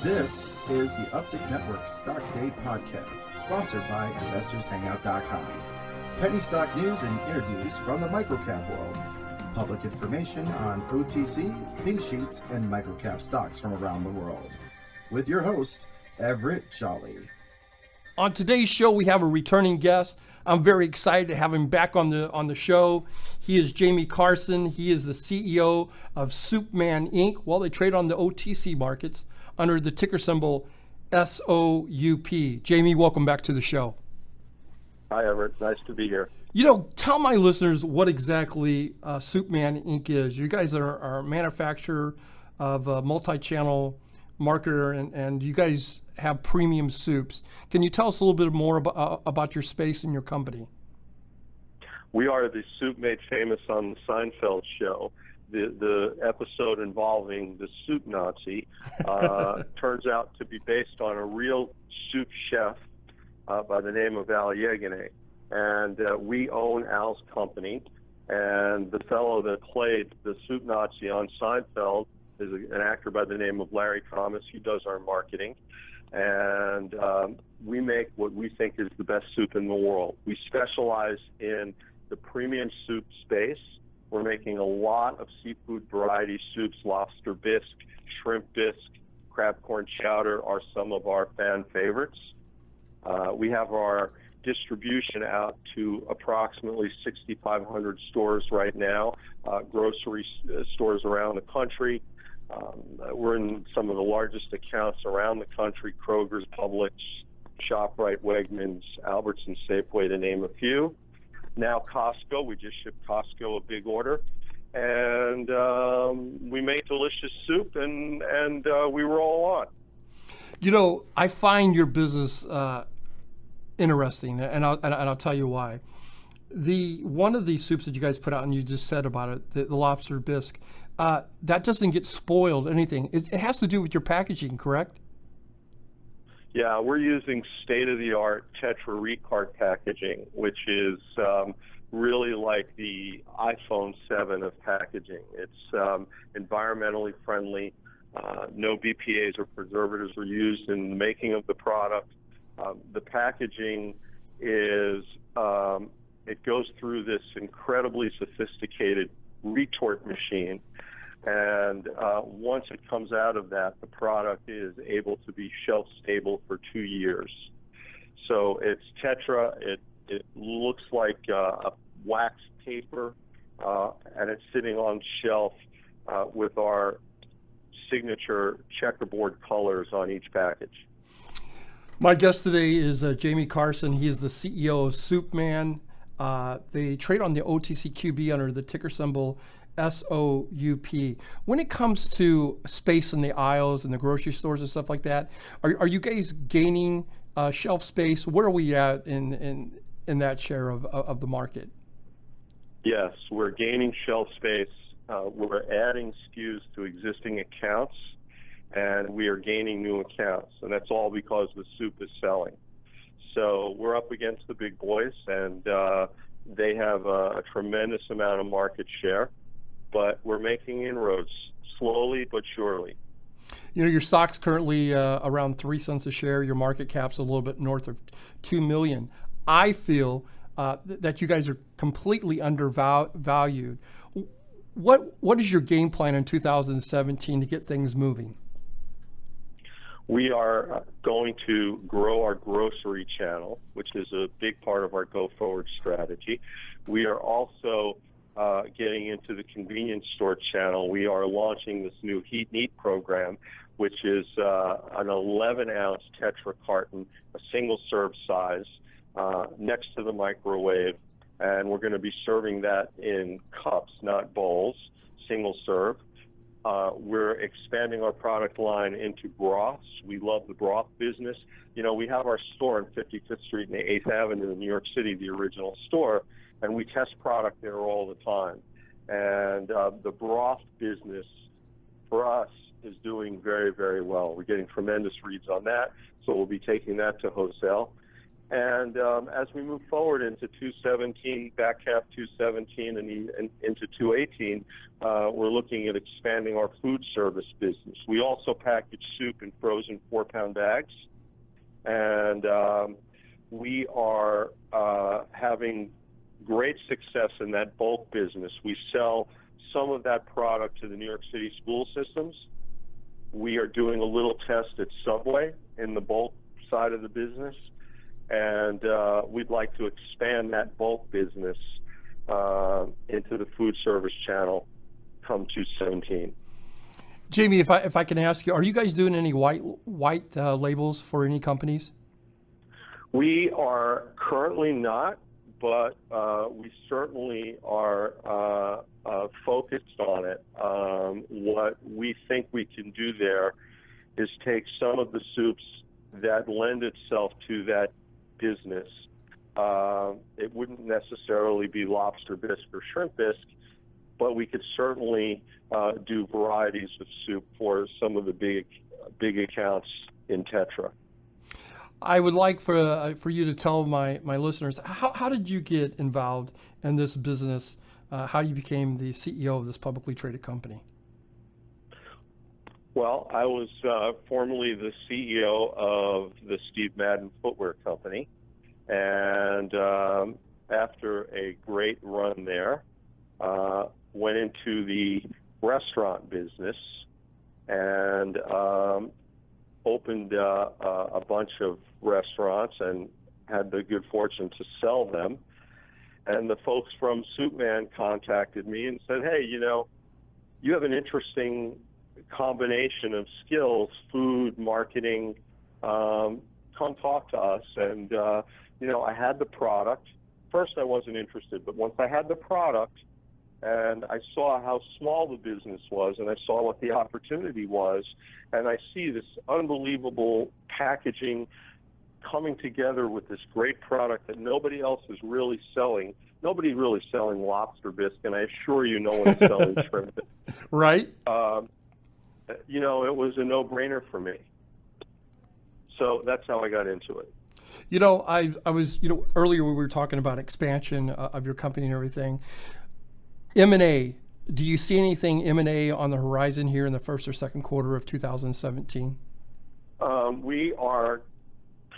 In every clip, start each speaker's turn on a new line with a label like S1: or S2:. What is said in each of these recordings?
S1: This is the Uptick Network Stock Day Podcast, sponsored by InvestorsHangout.com. Penny stock news and interviews from the microcap world. Public information on OTC, pink sheets, and microcap stocks from around the world. With your host, Everett Jolly.
S2: On today's show, we have a returning guest. I'm very excited to have him back on the show. He is Jamie Karson. He is the CEO of Soupman Inc. Well, they trade on the OTC markets under the ticker symbol SOUP. Jamie, welcome back to the show.
S3: Hi, Everett. Nice to be here.
S2: You know, tell my listeners what exactly Soupman Inc. is. You guys are a manufacturer of a multi-channel marketer, and you guys have premium soups. Can you tell us a little bit more about your space and your company?
S3: We are the soup made famous on the Seinfeld show. The episode involving the soup Nazi turns out to be based on a real soup chef by the name of Al Yeganay. And we own Al's company. And the fellow that played the soup Nazi on Seinfeld is an actor by the name of Larry Thomas. He does our marketing. And we make what we think is the best soup in the world. We specialize in the premium soup space. We're making a lot of seafood variety soups. Lobster bisque, shrimp bisque, crab corn chowder are some of our fan favorites. We have our distribution out to approximately 6,500 stores right now, grocery stores around the country. We're in some of the largest accounts around the country: Kroger's, Publix, ShopRite, Wegmans, Albertsons, Safeway, to name a few. Now Costco, we just shipped Costco a big order, and we make delicious soup, and we roll on.
S2: You know, I find your business interesting, and I'll tell you why. One of these soups that you guys put out, and you just said about it, the lobster bisque, that doesn't get spoiled, anything. It has to do with your packaging, correct?
S3: Yeah, we're using state-of-the-art Tetra Recart packaging, which is really like the iPhone 7 of packaging. It's environmentally friendly. No BPAs or preservatives were used in the making of the product. The packaging is, it goes through this incredibly sophisticated retort machine. And once it comes out of that, the product is able to be shelf stable for 2 years. So it's Tetra. It looks like a wax paper, and it's sitting on shelf with our signature checkerboard colors on each package.
S2: My guest today is Jamie Karson. He is the CEO of Soupman. They trade on the OTCQB under the ticker symbol SOUP. When it comes to space in the aisles and the grocery stores and stuff like that, are you guys gaining shelf space? Where are we at in that share of the market?
S3: Yes, we're gaining shelf space. We're adding SKUs to existing accounts, and we are gaining new accounts, and that's all because the soup is selling. So we're up against the big boys, and they have a tremendous amount of market share. But we're making inroads slowly but surely.
S2: You know, your stock's currently around 3 cents a share. Your market cap's a little bit north of $2 million. I feel that you guys are completely undervalued. What is your game plan in 2017 to get things moving?
S3: We are going to grow our grocery channel, which is a big part of our go-forward strategy. We are also getting into the convenience store channel. We are launching this new Heat and Eat program, which is an 11-ounce Tetra carton, a single-serve size, next to the microwave, and we're going to be serving that in cups, not bowls, single-serve. We're expanding our product line into broths. We love the broth business. You know, we have our store on 55th Street and 8th Avenue in New York City, the original store, and we test product there all the time. And the broth business for us is doing very, very well. We're getting tremendous reads on that, so we'll be taking that to wholesale. And as we move forward into 2017, back half 2017 and into 2018, we're looking at expanding our food service business. We also package soup in frozen 4-pound bags. And we are having great success in that bulk business. We sell some of that product to the New York City school systems. We are doing a little test at Subway in the bulk side of the business. And we'd like to expand that bulk business into the food service channel come 2017.
S2: Jamie, if I can ask you, are you guys doing any white labels for any companies?
S3: We are currently not, but we certainly are focused on it. What we think we can do there is take some of the soups that lend itself to that business. It wouldn't necessarily be lobster bisque or shrimp bisque, but we could certainly do varieties of soup for some of the big accounts in Tetra.
S2: I would like for you to tell my listeners, how did you get involved in this business? How you became the CEO of this publicly traded company?
S3: Well, I was formerly the CEO of the Steve Madden Footwear Company, and after a great run there, went into the restaurant business and opened a bunch of restaurants and had the good fortune to sell them. And the folks from Soupman contacted me and said, hey, you have an interesting combination of skills, food, marketing, come talk to us. And, I had the product. First, I wasn't interested, but once I had the product and I saw how small the business was and I saw what the opportunity was, and I see this unbelievable packaging coming together with this great product that nobody else is really selling. Nobody's really selling lobster bisque, and I assure you no one's selling shrimp bisque.
S2: Right.
S3: It was a no-brainer for me. So that's how I got into it.
S2: I was, earlier we were talking about expansion of your company and everything. M&A, do you see anything M&A on the horizon here in the first or second quarter of 2017?
S3: We are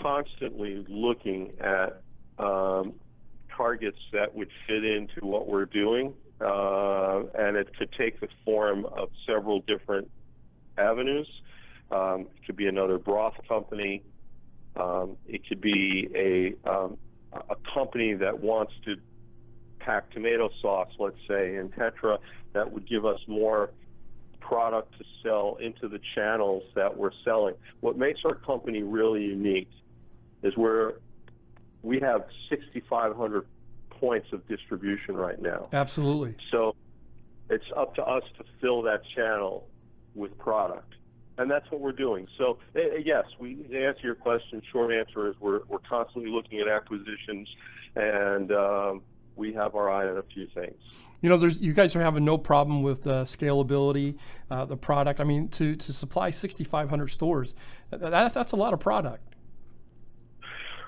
S3: constantly looking at targets that would fit into what we're doing, and it could take the form of several different avenues. It could be another broth company. It could be a company that wants to pack tomato sauce, let's say, in Tetra, that would give us more product to sell into the channels that we're selling. What makes our company really unique is we have 6,500 points of distribution right now.
S2: Absolutely.
S3: So it's up to us to fill that channel with product. And that's what we're doing. So yes, to answer your question, short answer is we're constantly looking at acquisitions, and we have our eye on a few things.
S2: You guys are having no problem with scalability, the product. I mean, to supply 6,500 stores, that's a lot of product.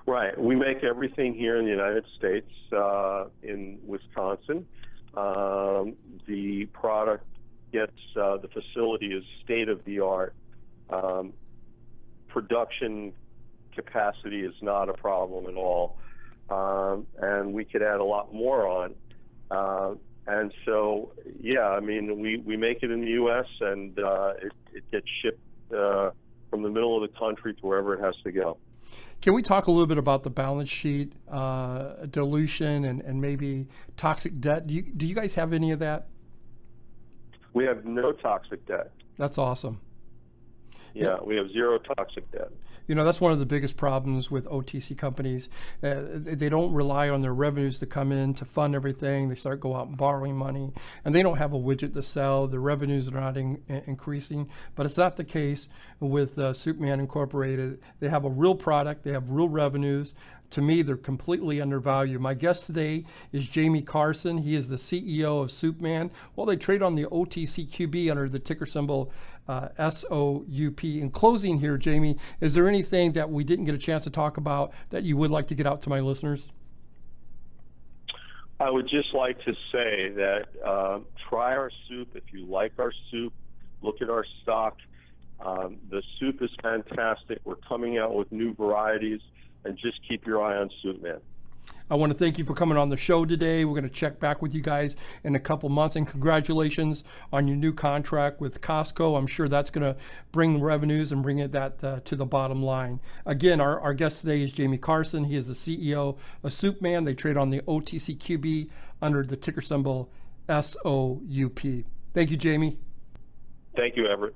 S3: Right. We make everything here in the United States, in Wisconsin. The product the facility is state-of-the-art. Production capacity is not a problem at all. And we could add a lot more on. And so, we make it in the U.S. and it gets shipped from the middle of the country to wherever it has to go.
S2: Can we talk a little bit about the balance sheet, dilution, and maybe toxic debt? Do you guys have any of that?
S3: We have no toxic debt.
S2: That's awesome.
S3: Yeah, we have zero toxic debt.
S2: That's one of the biggest problems with OTC companies. They don't rely on their revenues to come in to fund everything. They start go out and borrowing money, and they don't have a widget to sell. The revenues are not increasing, but it's not the case with Soupman Incorporated. They have a real product. They have real revenues. To me, they're completely undervalued. My guest today is Jamie Karson. He is the CEO of Soupman. Well, they trade on the OTCQB under the ticker symbol SOUP. In closing here, Jamie, is there anything that we didn't get a chance to talk about that you would like to get out to my listeners?
S3: I would just like to say that try our soup. If you like our soup, look at our stock. The soup is fantastic. We're coming out with new varieties, and just keep your eye on Soupman.
S2: I want to thank you for coming on the show today. We're going to check back with you guys in a couple months, and congratulations on your new contract with Costco. I'm sure that's going to bring revenues and bring that to the bottom line. Again, our guest today is Jamie Karson. He is the CEO of Soupman. They trade on the OTCQB under the ticker symbol SOUP. Thank you, Jamie.
S3: Thank you, Everett.